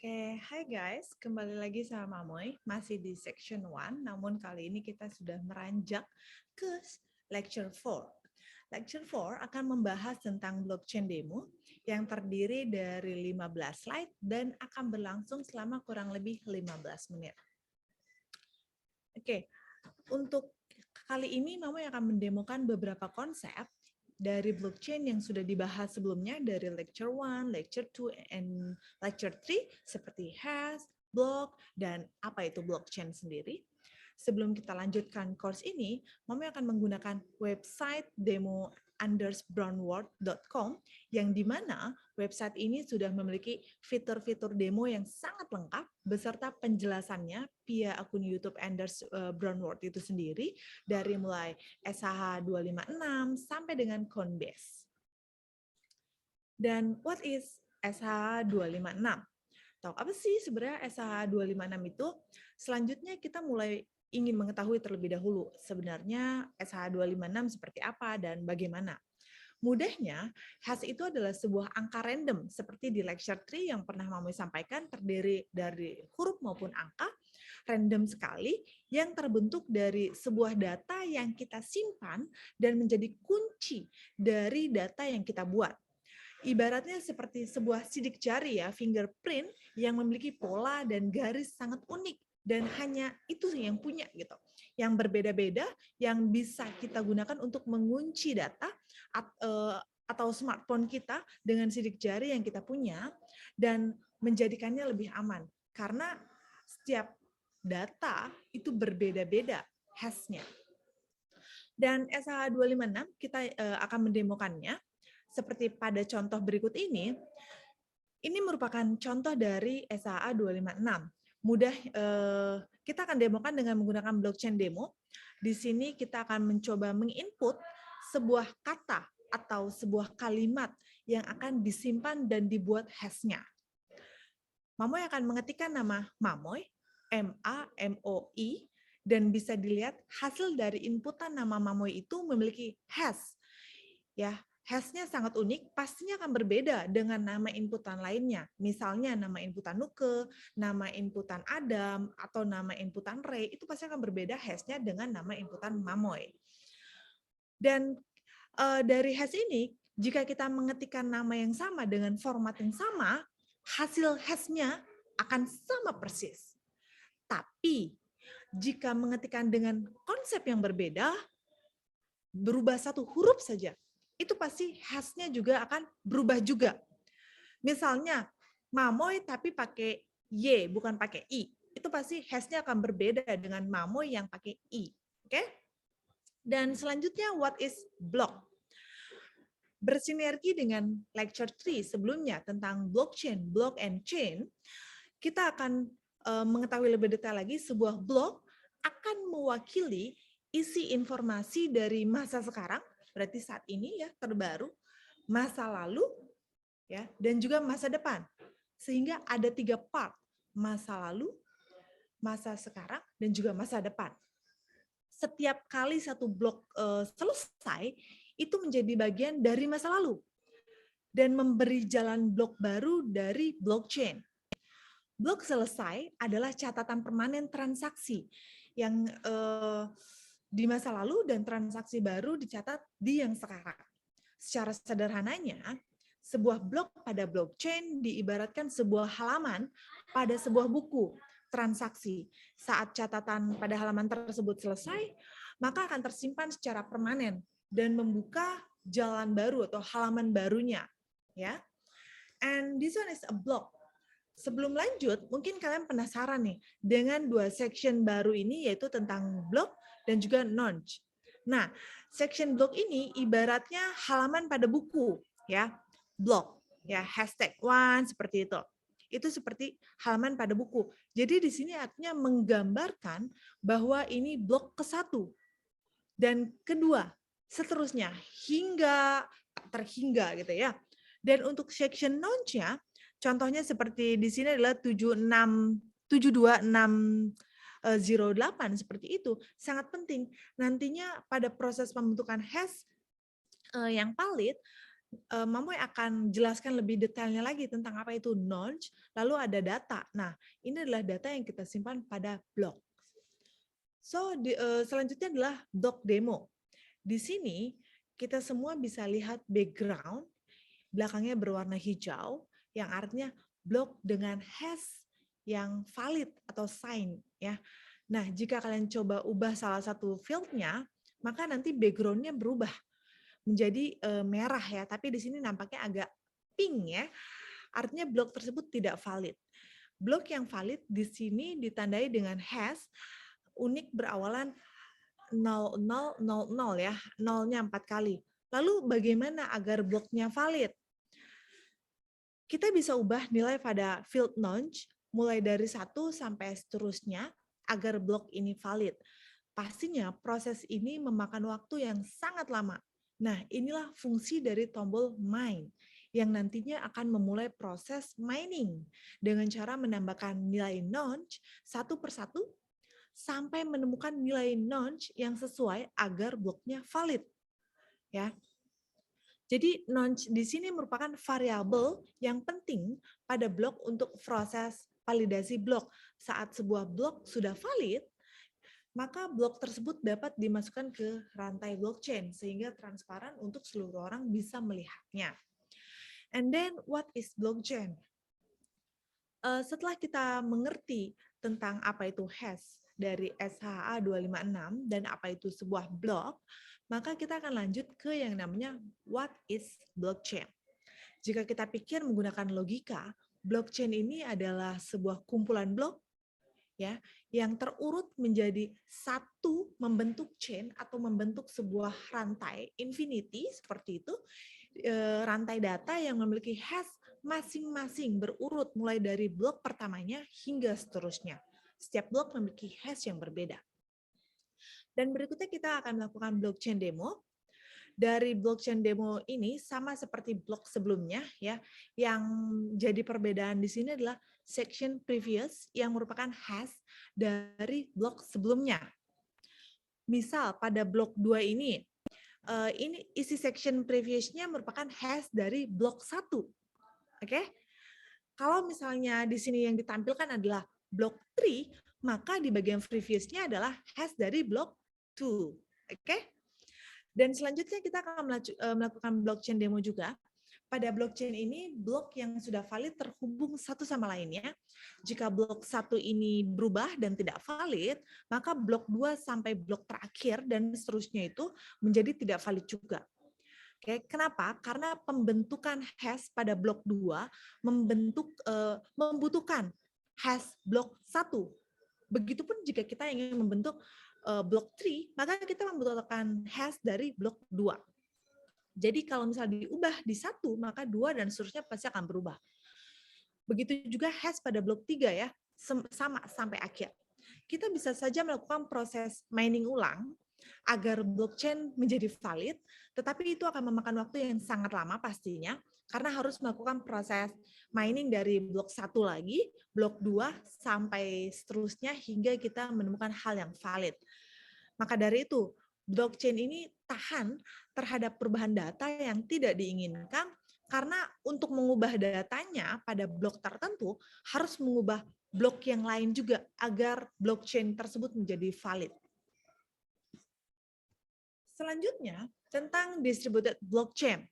Oke, hai guys, kembali lagi sama Mamoy, masih di section 1, namun kali ini kita sudah meranjak ke lecture 4. Lecture 4 akan membahas tentang blockchain demo yang terdiri dari 15 slide dan akan berlangsung selama kurang lebih 15 menit. Oke, untuk kali ini Mamoy akan mendemokan beberapa konsep dari blockchain yang sudah dibahas sebelumnya dari lecture 1, lecture 2, and lecture 3 seperti hash, block, dan apa itu blockchain sendiri. Sebelum kita lanjutkan course ini, Mami akan menggunakan website demo_brownworld.com yang dimana website ini sudah memiliki fitur-fitur demo yang sangat lengkap beserta penjelasannya via akun YouTube Brownworld itu sendiri dari mulai SHH 256 sampai dengan Coinbase. Dan what is SHH 256? Tahu apa sih sebenarnya SHH 256 itu? Selanjutnya kita mulai ingin mengetahui terlebih dahulu sebenarnya SHH 256 seperti apa dan bagaimana. Mudahnya, hash itu adalah sebuah angka random seperti di lecture 3 yang pernah Mamoy sampaikan, terdiri dari huruf maupun angka random sekali yang terbentuk dari sebuah data yang kita simpan dan menjadi kunci dari data yang kita buat. Ibaratnya seperti sebuah sidik jari ya, fingerprint yang memiliki pola dan garis sangat unik dan hanya itu yang punya gitu. Yang berbeda-beda yang bisa kita gunakan untuk mengunci data atau smartphone kita dengan sidik jari yang kita punya dan menjadikannya lebih aman. Karena setiap data itu berbeda-beda hash-nya. Dan SHH 256 kita akan mendemokannya seperti pada contoh berikut ini. Ini merupakan contoh dari SHH 256. Mudah, kita akan demokan dengan menggunakan blockchain demo. Di sini kita akan mencoba menginput sebuah kata atau sebuah kalimat yang akan disimpan dan dibuat hash-nya. Mamoy akan mengetikkan nama Mamoy, M-A-M-O-I, dan bisa dilihat hasil dari inputan nama Mamoy itu memiliki hash. Ya, hash-nya sangat unik, pastinya akan berbeda dengan nama inputan lainnya. Misalnya nama inputan Nuke, nama inputan Adam, atau nama inputan Ray, itu pasti akan berbeda hash-nya dengan nama inputan Mamoy. Dan dari hash ini, jika kita mengetikkan nama yang sama dengan format yang sama, hasil hash-nya akan sama persis. Tapi, jika mengetikkan dengan konsep yang berbeda, berubah satu huruf saja, itu pasti hash-nya juga akan berubah juga. Misalnya, Mamoy tapi pakai Y, bukan pakai I. Itu pasti hash-nya akan berbeda dengan Mamoy yang pakai I. Oke? Dan selanjutnya, what is block? Bersinergi dengan lecture 3 sebelumnya tentang blockchain, block and chain, kita akan mengetahui lebih detail lagi sebuah blok akan mewakili isi informasi dari masa sekarang, berarti saat ini ya, terbaru, masa lalu, ya, dan juga masa depan. Sehingga ada 3 part, masa lalu, masa sekarang, dan juga masa depan. Setiap kali satu blok selesai, itu menjadi bagian dari masa lalu dan memberi jalan blok baru dari blockchain. Blok selesai adalah catatan permanen transaksi yang di masa lalu dan transaksi baru dicatat di yang sekarang. Secara sederhananya, sebuah blok pada blockchain diibaratkan sebuah halaman pada sebuah buku transaksi. Saat catatan pada halaman tersebut selesai, maka akan tersimpan secara permanen dan membuka jalan baru atau halaman barunya, ya. And this one is a block. Sebelum lanjut, mungkin kalian penasaran nih dengan 2 section baru ini, yaitu tentang block dan juga nonce. Nah, section block ini ibaratnya halaman pada buku, ya, block, ya, #1 seperti itu. Itu seperti halaman pada buku. Jadi di sini artinya menggambarkan bahwa ini blok ke-1 dan kedua, seterusnya hingga terhingga gitu ya. Dan untuk section nonce-nya, contohnya seperti di sini adalah 72608 seperti itu, sangat penting. Nantinya pada proses pembentukan hash yang valid, Mamoy akan jelaskan lebih detailnya lagi tentang apa itu nonce, lalu ada data. Nah, ini adalah data yang kita simpan pada blok. So, selanjutnya adalah block demo. Di sini kita semua bisa lihat background, belakangnya berwarna hijau, yang artinya blok dengan hash yang valid atau sign ya. Nah, jika kalian coba ubah salah satu fieldnya, maka nanti backgroundnya berubah menjadi merah ya, tapi di sini nampaknya agak pink ya. Artinya blok tersebut tidak valid. Blok yang valid di sini ditandai dengan hash unik berawalan 0000 ya, nolnya 4 kali. Lalu bagaimana agar bloknya valid? Kita bisa ubah nilai pada field nonce mulai dari 1 sampai seterusnya agar blok ini valid. Pastinya proses ini memakan waktu yang sangat lama. Nah, inilah fungsi dari tombol mine yang nantinya akan memulai proses mining dengan cara menambahkan nilai nonce satu persatu sampai menemukan nilai nonce yang sesuai agar bloknya valid. Ya. Jadi nonce di sini merupakan variabel yang penting pada blok untuk proses validasi blok. Saat sebuah blok sudah valid, maka blok tersebut dapat dimasukkan ke rantai blockchain sehingga transparan untuk seluruh orang bisa melihatnya. And then what is blockchain? Setelah kita mengerti tentang apa itu hash dari SHA-256 dan apa itu sebuah blok, maka kita akan lanjut ke yang namanya what is blockchain. Jika kita pikir menggunakan logika, blockchain ini adalah sebuah kumpulan blok ya yang terurut menjadi satu membentuk chain atau membentuk sebuah rantai infinity seperti itu, rantai data yang memiliki hash masing-masing berurut mulai dari blok pertamanya hingga seterusnya. Setiap blok memiliki hash yang berbeda. Dan berikutnya kita akan melakukan blockchain demo. Dari blockchain demo ini sama seperti blok sebelumnya ya. Yang jadi perbedaan di sini adalah section previous yang merupakan hash dari blok sebelumnya. Misal pada blok 2 ini isi section previous-nya merupakan hash dari blok 1. Oke? Kalau misalnya di sini yang ditampilkan adalah blok 3, maka di bagian previous-nya adalah hash dari blok 2. Oke? Dan selanjutnya kita akan melakukan blockchain demo juga. Pada blockchain ini, blok yang sudah valid terhubung satu sama lainnya. Jika blok 1 ini berubah dan tidak valid, maka blok 2 sampai blok terakhir dan seterusnya itu menjadi tidak valid juga. Oke, kenapa? Karena pembentukan hash pada blok 2 membutuhkan hash blok 1. Begitupun jika kita ingin membentuk blok 3, maka kita membutuhkan hash dari blok 2. Jadi kalau misalnya diubah di 1, maka 2 dan seterusnya pasti akan berubah. Begitu juga hash pada blok 3 ya, sama sampai akhir. Kita bisa saja melakukan proses mining ulang agar blockchain menjadi valid, tetapi itu akan memakan waktu yang sangat lama pastinya, karena harus melakukan proses mining dari blok 1 lagi, blok 2, sampai seterusnya hingga kita menemukan hal yang valid. Maka dari itu, blockchain ini tahan terhadap perubahan data yang tidak diinginkan, karena untuk mengubah datanya pada blok tertentu harus mengubah blok yang lain juga agar blockchain tersebut menjadi valid. Selanjutnya, tentang distributed blockchain.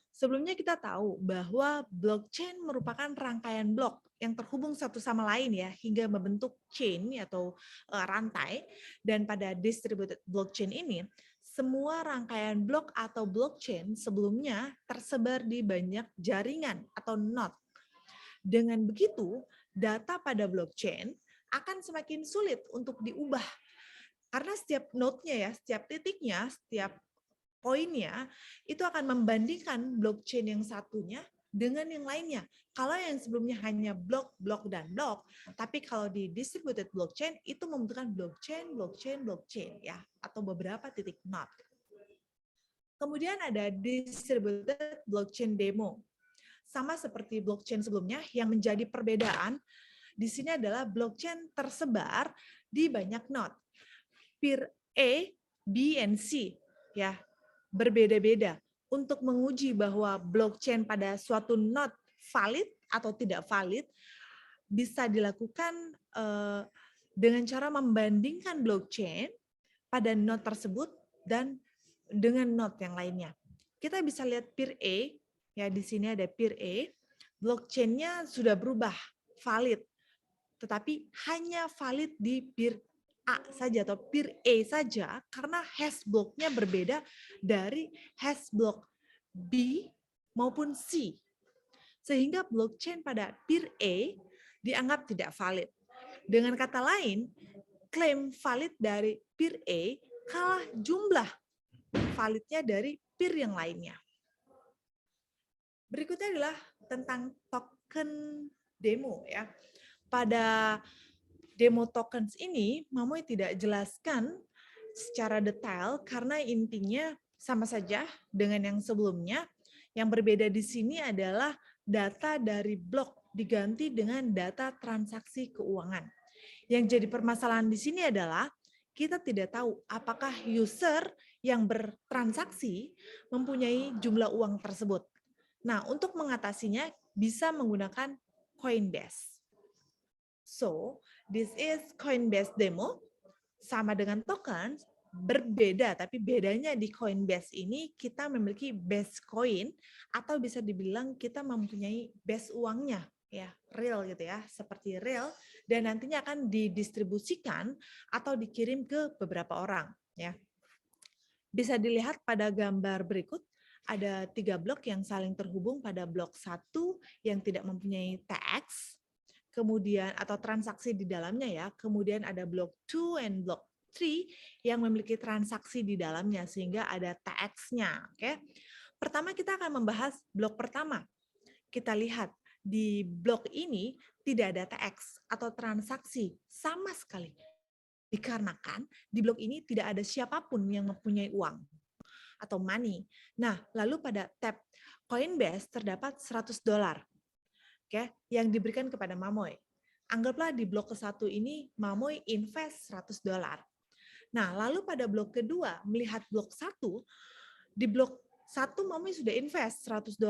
Sebelumnya kita tahu bahwa blockchain merupakan rangkaian blok yang terhubung satu sama lain ya hingga membentuk chain atau rantai. Dan pada distributed blockchain ini, semua rangkaian blok atau blockchain sebelumnya tersebar di banyak jaringan atau node. Dengan begitu, data pada blockchain akan semakin sulit untuk diubah. Karena setiap node-nya ya, setiap titiknya, setiap poinnya, itu akan membandingkan blockchain yang satunya dengan yang lainnya. Kalau yang sebelumnya hanya blok, blok, dan blok, tapi kalau di distributed blockchain, itu membutuhkan blockchain, blockchain, blockchain, ya, atau beberapa titik node. Kemudian ada distributed blockchain demo. Sama seperti blockchain sebelumnya, yang menjadi perbedaan di sini adalah blockchain tersebar di banyak node. Peer A, B, and C, ya, berbeda-beda. untuk menguji bahwa blockchain pada suatu node valid atau tidak valid bisa dilakukan dengan cara membandingkan blockchain pada node tersebut dan dengan node yang lainnya. Kita bisa lihat peer A, ya di sini ada peer A, blockchain-nya sudah berubah, valid, tetapi hanya valid di peer A saja atau peer A saja karena hash block-nya berbeda dari hash block B maupun C. Sehingga blockchain pada peer A dianggap tidak valid. Dengan kata lain, klaim valid dari peer A kalah jumlah validnya dari peer yang lainnya. Berikutnya adalah tentang token demo ya. Pada demo tokens ini, Mamoy tidak jelaskan secara detail karena intinya sama saja dengan yang sebelumnya. Yang berbeda di sini adalah data dari blok diganti dengan data transaksi keuangan. Yang jadi permasalahan di sini adalah kita tidak tahu apakah user yang bertransaksi mempunyai jumlah uang tersebut. Nah, untuk mengatasinya bisa menggunakan Coinbase. So, this is Coinbase demo, sama dengan token, berbeda, tapi bedanya di Coinbase ini kita memiliki base coin atau bisa dibilang kita mempunyai base uangnya, ya real gitu ya, seperti real, dan nantinya akan didistribusikan atau dikirim ke beberapa orang. Ya, bisa dilihat pada gambar berikut. Ada 3 blok yang saling terhubung pada blok 1 yang tidak mempunyai TX, kemudian atau transaksi di dalamnya ya. Kemudian ada blok 2 and blok 3 yang memiliki transaksi di dalamnya sehingga ada TX-nya, oke. Pertama kita akan membahas blok pertama. Kita lihat di blok ini tidak ada TX atau transaksi sama sekali. Dikarenakan di blok ini tidak ada siapapun yang mempunyai uang atau money. Nah, lalu pada tab Coinbase terdapat $100, oke, yang diberikan kepada Mamoy. Anggaplah di blok ke-1 ini Mamoy invest $100. Nah, lalu pada blok kedua melihat blok 1, di blok 1 Mamoy sudah invest $100.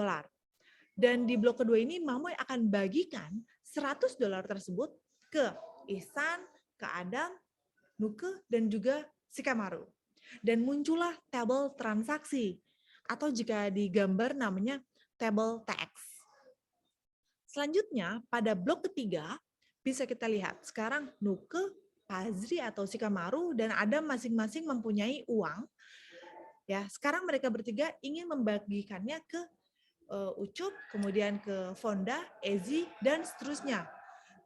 Dan di blok kedua ini Mamoy akan bagikan $100 tersebut ke Ihsan, ke Adam, Nuke, dan juga Shikamaru. Dan muncullah tabel transaksi, atau jika digambar namanya tabel TX. Selanjutnya, pada blok ketiga, bisa kita lihat sekarang Nuke, Pazri atau Shikamaru, dan Adam masing-masing mempunyai uang. Ya, sekarang mereka bertiga ingin membagikannya ke Ucup, kemudian ke Fonda, Ezi, dan seterusnya.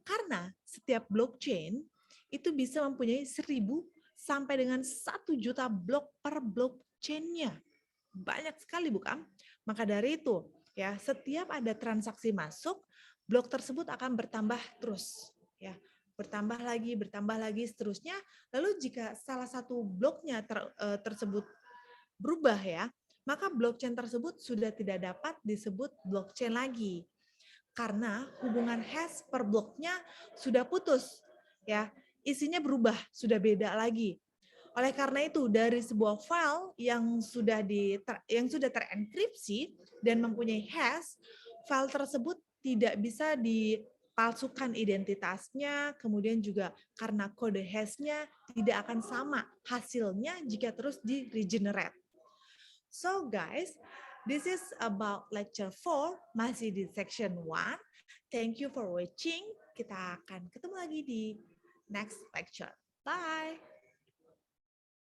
Karena setiap blockchain itu bisa mempunyai 1.000 sampai dengan 1 juta blok per blockchain-nya. Banyak sekali bukan? Maka dari itu, ya, setiap ada transaksi masuk, blok tersebut akan bertambah terus, ya. Bertambah lagi seterusnya. Lalu jika salah satu bloknya tersebut berubah ya, maka blockchain tersebut sudah tidak dapat disebut blockchain lagi. Karena hubungan hash per bloknya sudah putus, ya, isinya berubah, sudah beda lagi. Oleh karena itu, dari sebuah file yang sudah terenkripsi dan mempunyai hash, file tersebut tidak bisa dipalsukan identitasnya, kemudian juga karena kode hashnya tidak akan sama hasilnya jika terus di-regenerate. So guys, this is about lecture 4, masih di section 1. Thank you for watching. Kita akan ketemu lagi di next lecture. Bye!